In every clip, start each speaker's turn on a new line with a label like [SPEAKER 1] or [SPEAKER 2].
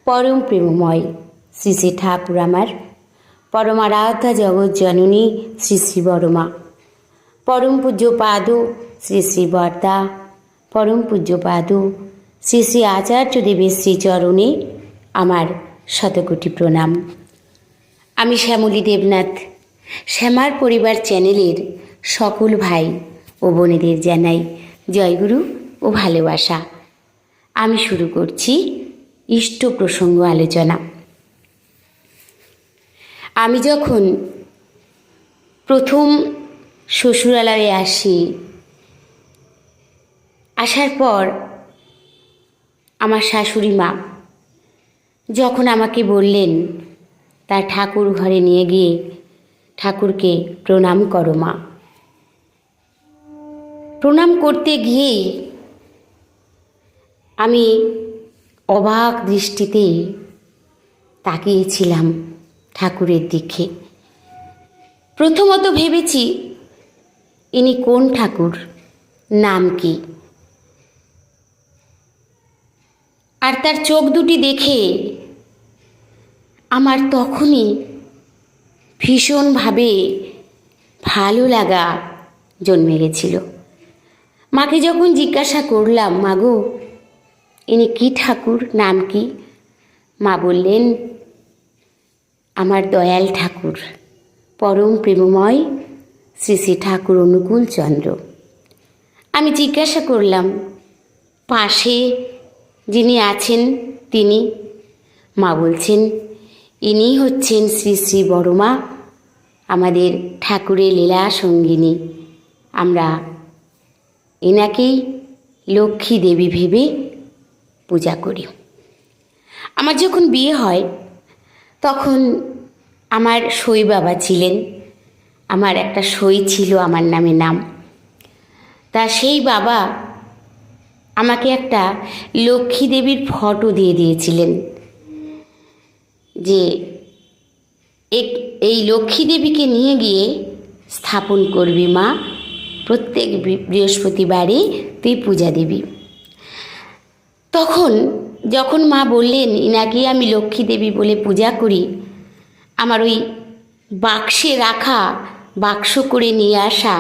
[SPEAKER 1] পরম প্রেমময় শ্রী শ্রী ঠাকুর আমার, পরমারাধ্যা জগৎ জননী শ্রী শ্রী বড়মা, পরম পূজ্য পাদ শ্রী শ্রী বরদা, পরম পূজ্য পাদ শ্রী শ্রী আচার্য দেবের শ্রীচরণে আমার শতকোটি প্রণাম। আমি শ্যামলী দেবনাথ, শ্যামার পরিবার চ্যানেলের সকল ভাই ও বোনেদের জানাই জয়গুরু ও ভালোবাসা। আমি শুরু করছি ইষ্ট প্রসঙ্গ আলোচনা। আমি যখন প্রথম শ্বশুরালয়ে আসি, আসার পর আমার শাশুড়ি মা যখন আমাকে বললেন তার ঠাকুর ঘরে নিয়ে গিয়ে ঠাকুরকে প্রণাম করো মা, প্রণাম করতে গিয়েই আমি অবাক দৃষ্টিতে তাকিয়েছিলাম ঠাকুরের দিকে। প্রথমত ভেবেছি ইনি কোন ঠাকুর, নাম কি, আর তার চোখ দুটি দেখে আমার তখনই ভীষণভাবে ভালো লাগা জন্মে গেছিল। মাকে যখন জিজ্ঞাসা করলাম, মাগো ইনি কি ঠাকুর, নাম কি, মা বললেন আমার দয়াল ঠাকুর পরম প্রেমময় শ্রী শ্রী ঠাকুর অনুকূল চন্দ্র। আমি জিজ্ঞাসা করলাম পাশে যিনি আছেন তিনি? মা বলছেন ইনি হচ্ছেন শ্রী শ্রী বড়মা, আমাদের ঠাকুরের লীলা সঙ্গিনী। আমরা এনাকেই লক্ষ্মী দেবী ভেবে পূজা করি। আমার যখন বিয়ে হয় তখন আমার সই বাবা ছিলেন, আমার একটা সই ছিল আমার নামে নাম। তা সেই বাবা আমাকে একটা লক্ষ্মী দেবীর ফটো দিয়ে দিয়েছিলেন যে এই লক্ষ্মী দেবীকে নিয়ে গিয়ে স্থাপন করবি মা, প্রত্যেক বৃহস্পতিবারে তুই পূজা দিবি। তখন যখন মা বললেন ইনাকে আমি লক্ষ্মী দেবী বলে পূজা করি, আমার ওই বাক্সে রাখা, বাক্স করে নিয়ে আসা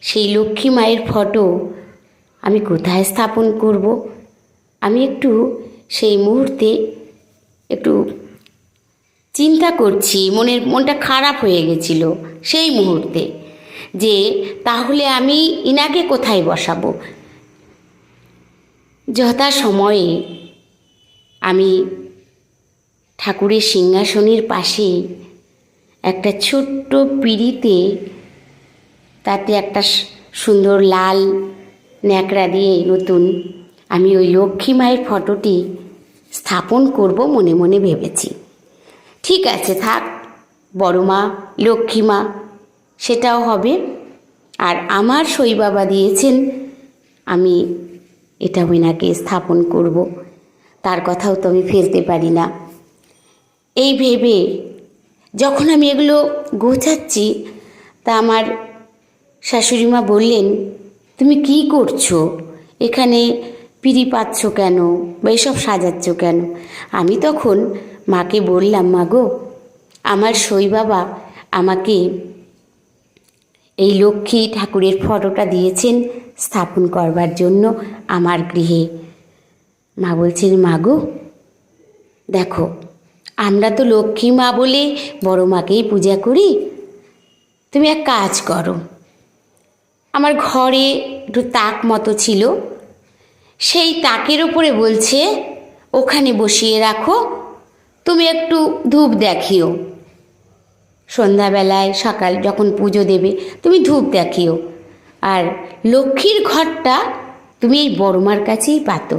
[SPEAKER 1] সেই লক্ষ্মী মায়ের ফটো আমি কোথায় স্থাপন করব? আমি একটু সেই মুহূর্তে একটু চিন্তা করছি, মনটা খারাপ হয়ে গেছিল সেই মুহূর্তে, যে তাহলে আমি ইনাকে কোথায় বসাবো। যথা সময়ে আমি ঠাকুরের সিংহাসনের পাশে একটা ছোট্ট পিঁড়িতে, তাতে একটা সুন্দর লাল ন্যাকড়া দিয়ে নতুন আমি ওই লক্ষ্মী মায়ের ফটোটি স্থাপন করব মনে মনে ভেবেছি। ঠিক আছে থাক, বড় মা লক্ষ্মী মা সেটাও হবে, আর আমার সই বাবা দিয়েছেন আমি এটা ওনাকে স্থাপন করব, তার কথাও তো আমি ফেলতে পারি না। এই ভেবে যখন আমি এগুলো গোছাচ্ছি, তা আমার শাশুড়ি মা বললেন তুমি কি করছো, এখানে পিঁড়ি পাচ্ছ কেন বা এসব সাজাচ্ছ কেন? আমি তখন মাকে বললাম, মা গো আমার সই বাবা আমাকে এই লক্ষ্মী ঠাকুরের ফটোটা দিয়েছেন স্থাপন করবার জন্য আমার গৃহে। মা বলছেন মা গো দেখো আমরা তো লক্ষ্মী মা বলে বড় মাকেই পূজা করি, তুমি এক কাজ করো, আমার ঘরে একটু তাক মতো ছিল, সেই তাকের উপরে বলছে ওখানে বসিয়ে রাখো, তুমি একটু ধূপ দেখিও, সন্ধ্যাবেলায় সকাল যখন পুজো দেবে তুমি ধূপ দেখিও, আর লক্ষ্মীর ঘটটা তুমি এই বড়মার কাছেই পাতো,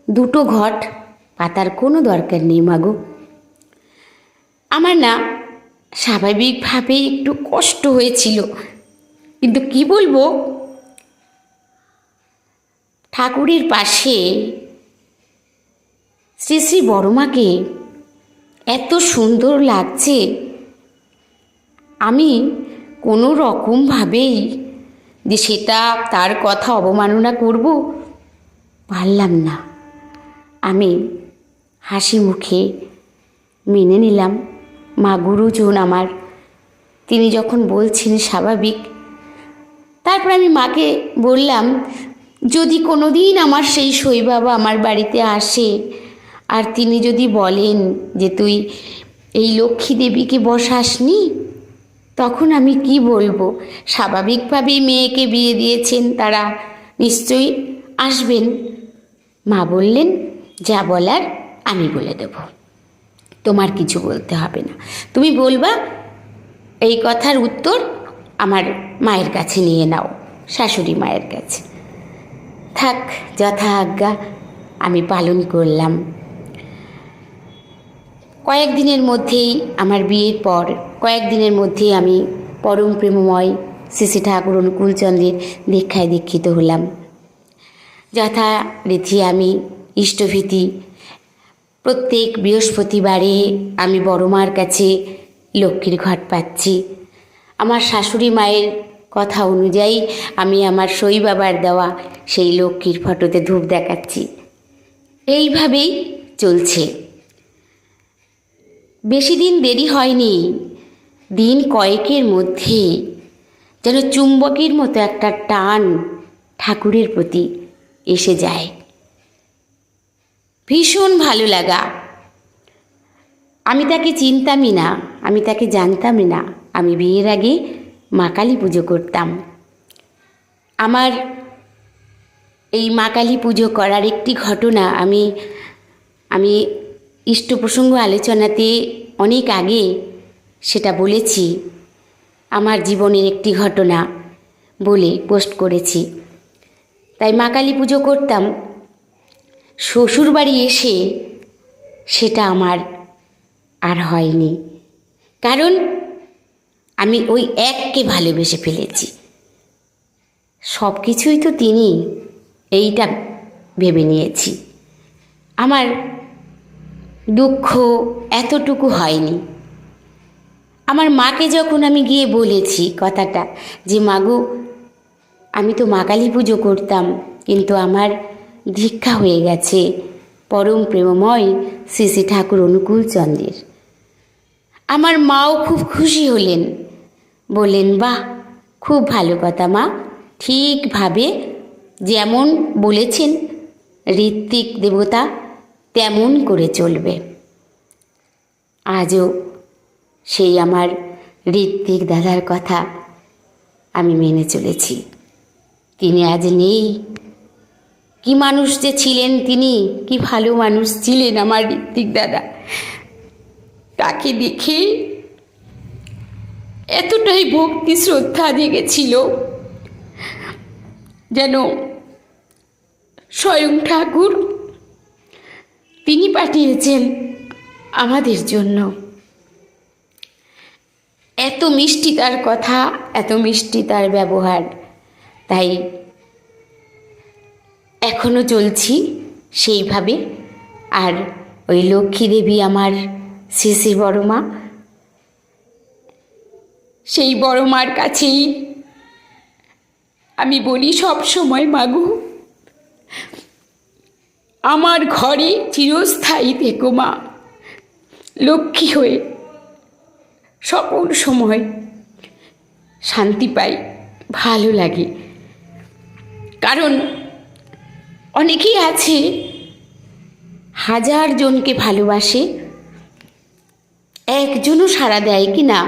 [SPEAKER 1] দুটো ঘট পাতার কোনো দরকার নেই মাগো। আমার না স্বাভাবিকভাবে একটু কষ্ট হয়েছিল, কিন্তু কি বলবো, ঠাকুরের পাশে শ্রী শ্রী বড়মাকে এত সুন্দর লাগছে, আমি কোনো রকমভাবেই যে সেটা তার কথা অবমাননা করব পারলাম না। আমি হাসি মুখে মেনে নিলাম। মা গুরুজন আমার, তিনি যখন বলছেন স্বাভাবিক। তারপর আমি মাকে বললাম, যদি কোনো দিন আমার সেই সই বাবা আমার বাড়িতে আসে আর তিনি যদি বলেন যে তুই এই লক্ষ্মী দেবীকে বসাসনি, তখন আমি কি বলবো? স্বাভাবিকভাবেই মেয়েকে বিয়ে দিয়েছেন, তারা নিশ্চয়ই আসবেন। মা বললেন, যা বলার আমি বলে দেব, তোমার কিছু বলতে হবে না। তুমি বলবা, এই কথার উত্তর আমার মায়ের কাছে নিয়ে নাও, শাশুড়ি মায়ের কাছে। থাক, যথা আজ্ঞা, আমি পালন করলাম। কয়েকদিনের মধ্যেই, আমার বিয়ের পর কয়েকদিনের মধ্যেই আমি পরম প্রেমময় শ্রী শ্রী ঠাকুর অনুকূলচন্দ্রের দীক্ষায় দীক্ষিত হলাম। যথারীতি আমি ইষ্টভীতি প্রত্যেক বৃহস্পতিবারে আমি বড় মার কাছে লক্ষ্মীর ঘট পাচ্ছি। আমার শাশুড়ি মায়ের কথা অনুযায়ী আমি আমার সই বাবার দেওয়া সেই লক্ষ্মীর ফটোতে ধূপ দেখাচ্ছি। এইভাবেই চলছে। বেশি দিন দেরি হয়নি, দিন কয়েকের মধ্যে যেন চুম্বকের মতো একটা টান ঠাকুরের প্রতি এসে যায়, ভীষণ ভালো লাগা। আমি তাকে চিনতামই না, আমি তাকে জানতামই না। আমি বিয়ের আগে মা কালী পুজো করতাম। আমার এই মা কালী পুজো করার একটি ঘটনা আমি ইষ্ট প্রসঙ্গ আলোচনাতে অনেক আগে সেটা বলেছি। আমার জীবনের একটি ঘটনা বলে পোস্ট করেছি। তাই মা কালী পুজো করতাম। শ্বশুরবাড়ি এসে সেটা আমার আর হয়নি, কারণ আমি ওই এককে ভালোবেসে ফেলেছি। সব কিছুই তো তিনি, এইটা ভেবে নিয়েছি। আমার দুঃখ এতটুকু হয়নি। আমার মাকে যখন আমি গিয়ে বলেছি কথাটা, যে মাগো, আমি তো মা কালী পুজো করতাম, কিন্তু আমার দীক্ষা হয়ে গেছে পরম প্রেমময় শ্রী শ্রী ঠাকুর অনুকূলচন্দ্রের। আমার মাও খুব খুশি হলেন, বললেন, বাহ, খুব ভালো কথা মা, ঠিকভাবে যেমন বলেছেন ঋত্বিক দেবতা তেমন করে চলবে। আজও সেই আমার ঋত্বিক দাদার কথা আমি মেনে চলেছি। তিনি আজ নেই। কি মানুষ যে ছিলেন তিনি, কি ভালো মানুষ ছিলেন আমার ঋত্বিক দাদা। তাকে দেখে এতটাই ভক্তি শ্রদ্ধা জেগেছিল, যেন স্বয়ং ঠাকুর তিনি পাঠিয়েছেন আমাদের জন্য। এত মিষ্টি তার কথা, এত মিষ্টি তার ব্যবহার। তাই এখনো চলছি সেইভাবে। আর ওই লক্ষ্মী দেবী আমার শ্রী শ্রী বড় মা, সেই বড় মার কাছেই আমি বলি সব সময়, মাগো, আমার ঘরে চিরস্থায়ী থেকো মা, লক্ষ্মী হয়ে। সকল সময় শান্তি পাই, ভালো লাগে। কারণ অনেকেই আছে হাজার জনকে ভালোবাসে, একজনও সাড়া দেয় কি না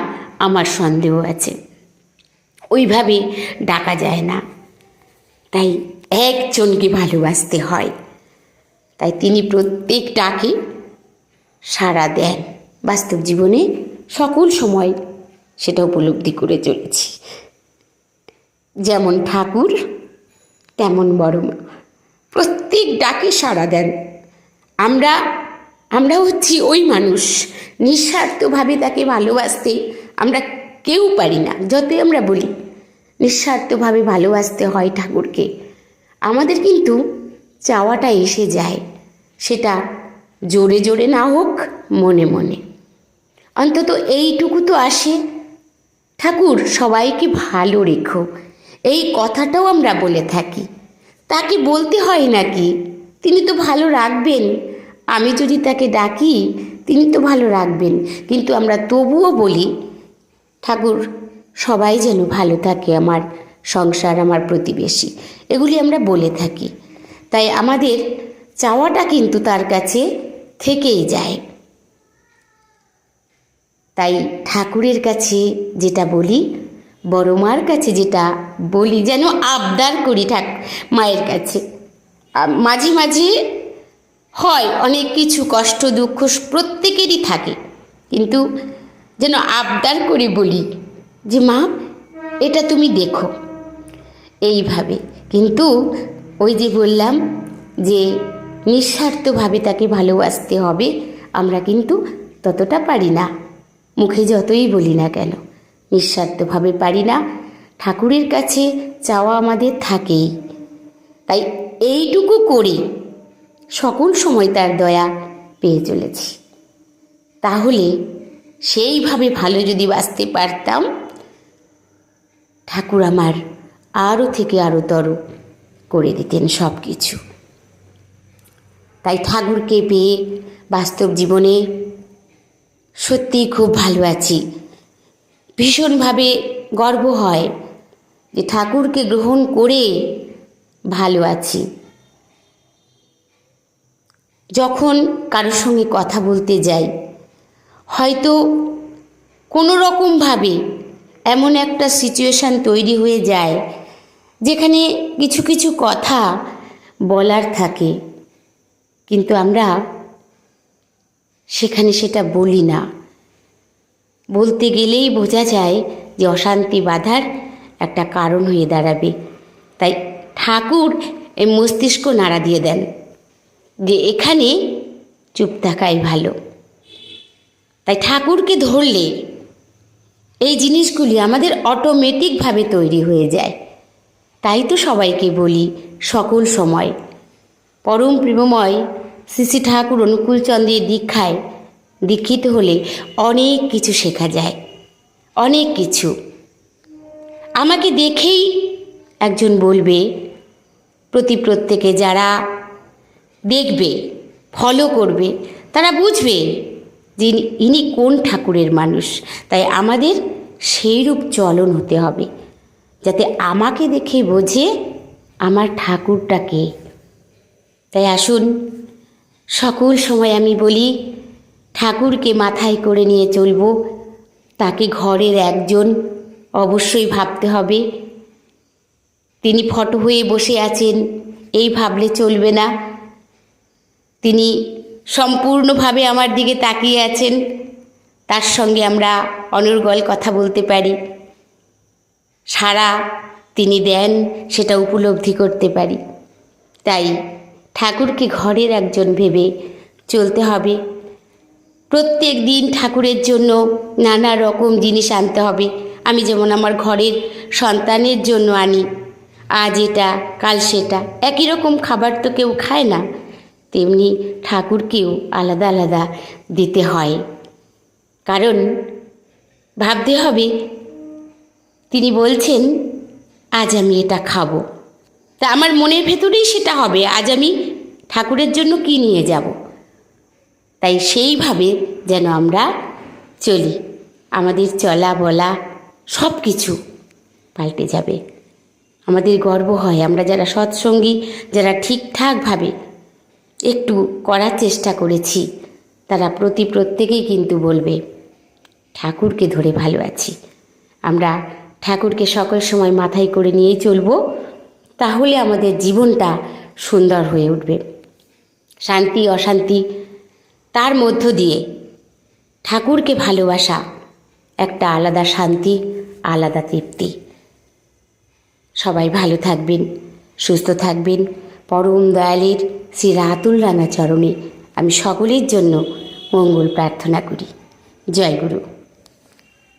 [SPEAKER 1] আমার সন্দেহ আছে। ওইভাবে ডাকা যায় না, তাই একজনকে ভালোবাসতে হয়। তাই তিনি প্রত্যেক ডাকে সাড়া দেন। বাস্তব জীবনে সকল সময় সেটা উপলব্ধি করে চলেছি। যেমন ঠাকুর তেমন বড় মা, প্রত্যেক ডাকে সাড়া দেন। আমরা হচ্ছি ওই মানুষ, নিঃস্বার্থভাবে তাকে ভালোবাসতে আমরা কেউ পারি না। যতই আমরা বলি নিঃস্বার্থভাবে ভালোবাসতে হয় ঠাকুরকে, আমাদের কিন্তু চাওয়াটা এসে যায়, সেটা জোরে জোরে না হোক, মনে মনে অন্তত এইটুকু তো আসে, ঠাকুর সবাইকে ভালো রেখো। এই কথাটাও আমরা বলে থাকি। তাকে বলতে হয় নাকি, তিনি তো ভালো রাখবেন। আমি যদি তাকে ডাকি তিনি তো ভালো রাখবেন, কিন্তু আমরা তবুও বলি ঠাকুর সবাই যেন ভালো থাকে, আমার সংসার, আমার প্রতিবেশী, এগুলি আমরা বলে থাকি। তাই আমাদের চাওয়াটা কিন্তু তার কাছে থেকেই যায়। তাই ঠাকুরের কাছে যেটা বলি, বড় মার কাছে যেটা বলি, যেন আবদার করি মায়ের কাছে। মাঝে মাঝে হয় অনেক কিছু কষ্ট দুঃখ প্রত্যেকেরই থাকে, কিন্তু যেন আবদার করে বলি যে মা এটা তুমি দেখো, এইভাবে। কিন্তু ওই যে বললাম যে নিঃস্বার্থভাবে তাকে ভালোবাসতে হবে, আমরা কিন্তু ততটা পারি না, মুখে যতই বলি না কেন নিঃস্বার্থভাবে পারি না। ঠাকুরের কাছে চাওয়া আমাদের থাকেই, তাই এইটুকু করে সকল সময় তার দয়া পেয়ে চলেছি। তাহলে সেইভাবে ভালো যদি বাঁচতে পারতাম, ঠাকুর আমার আরও থেকে আরও তর করে দিতেন সব কিছু। তাই ঠাকুরকে পেয়ে বাস্তব জীবনে সত্যিই খুব ভালো আছি। ভীষণভাবে গর্ব হয় যে ঠাকুরকে গ্রহণ করে ভালো আছি। যখন কারোর সঙ্গে কথা বলতে যাই, হয়তো কোনো রকমভাবে এমন একটা সিচুয়েশান তৈরি হয়ে যায় যেখানে কিছু কিছু কথা বলার থাকে, কিন্তু আমরা সেখানে সেটা বলি না। বলতে গেলেই বোঝা যায় যে অশান্তি বাঁধার একটা কারণ হয়ে দাঁড়াবে। তাই ঠাকুর এই মস্তিষ্ক নাড়া দিয়ে দেন যে এখানে চুপ থাকাই ভালো। তাই ঠাকুরকে ধরলে এই জিনিসগুলি আমাদের অটোমেটিকভাবে তৈরি হয়ে যায়। তাই তো সবাইকে বলি সকল সময়, পরম প্রেমময় শ্রী শ্রী ঠাকুর অনুকূলচন্দ্রের দীক্ষায় দীক্ষিত হলে অনেক কিছু শেখা যায়, অনেক কিছু। আমাকে দেখেই একজন বলবে, প্রত্যেকে যারা দেখবে, ফলো করবে, তারা বুঝবে যে ইনি কোন ঠাকুরের মানুষ। তাই আমাদের সেইরূপ চলন হতে হবে, যাতে আমাকে দেখে বোঝে আমার ঠাকুরটা কে। তাই আসুন, সকল সময় আমি বলি ঠাকুরকে মাথায় করে নিয়ে চলব, তাকে ঘরের একজন অবশ্যই ভাবতে হবে। তিনি ফটো হয়ে বসে আছেন এই ভাবলে চলবে না, তিনি সম্পূর্ণভাবে আমার দিকে তাকিয়ে আছেন, তার সঙ্গে আমরা অনর্গল কথা বলতে পারি, সাড়া তিনি দেন সেটা উপলব্ধি করতে পারি। তাই ঠাকুরকে ঘরের একজন ভেবে চলতে হবে। প্রত্যেক দিন ঠাকুরের জন্য নানা রকম জিনিস আনতে হবে। আমি যেমন আমার ঘরের সন্তানের জন্য আনি, আজ এটা কাল সেটা, একই রকম খাবার তো কেউ খায় না, তেমনি ঠাকুরকেও আলাদা আলাদা দিতে হয়। কারণ ভাবতে হবে তিনি বলছেন আজ আমি এটা খাবো, তা আমার মনের ভেতরেই সেটা হবে, আজ আমি ঠাকুরের জন্য কি নিয়ে যাব। তাই সেইভাবে যেন আমরা চলি, আমাদের চলা বলা সব কিছু পাল্টে যাবে। আমাদের গর্ব হয় আমরা যারা সৎসঙ্গী, যারা ঠিকঠাকভাবে একটু করার চেষ্টা করেছি, তারা প্রত্যেকেই কিন্তু বলবে ঠাকুরকে ধরে ভালো আছি। আমরা ঠাকুরকে সকল সময় মাথায় করে নিয়েই চলব, তাহলে আমাদের জীবনটা সুন্দর হয়ে উঠবে। শান্তি অশান্তি তার মধ্য দিয়ে ঠাকুরকে ভালোবাসা একটা আলাদা শান্তি, আলাদা তৃপ্তি। সবাই ভালো থাকবেন, সুস্থ থাকবেন। পরম দয়ালের শ্রী রাতুল রাঙা চরণে আমি সকলের জন্য মঙ্গল প্রার্থনা করি। জয় গুরু।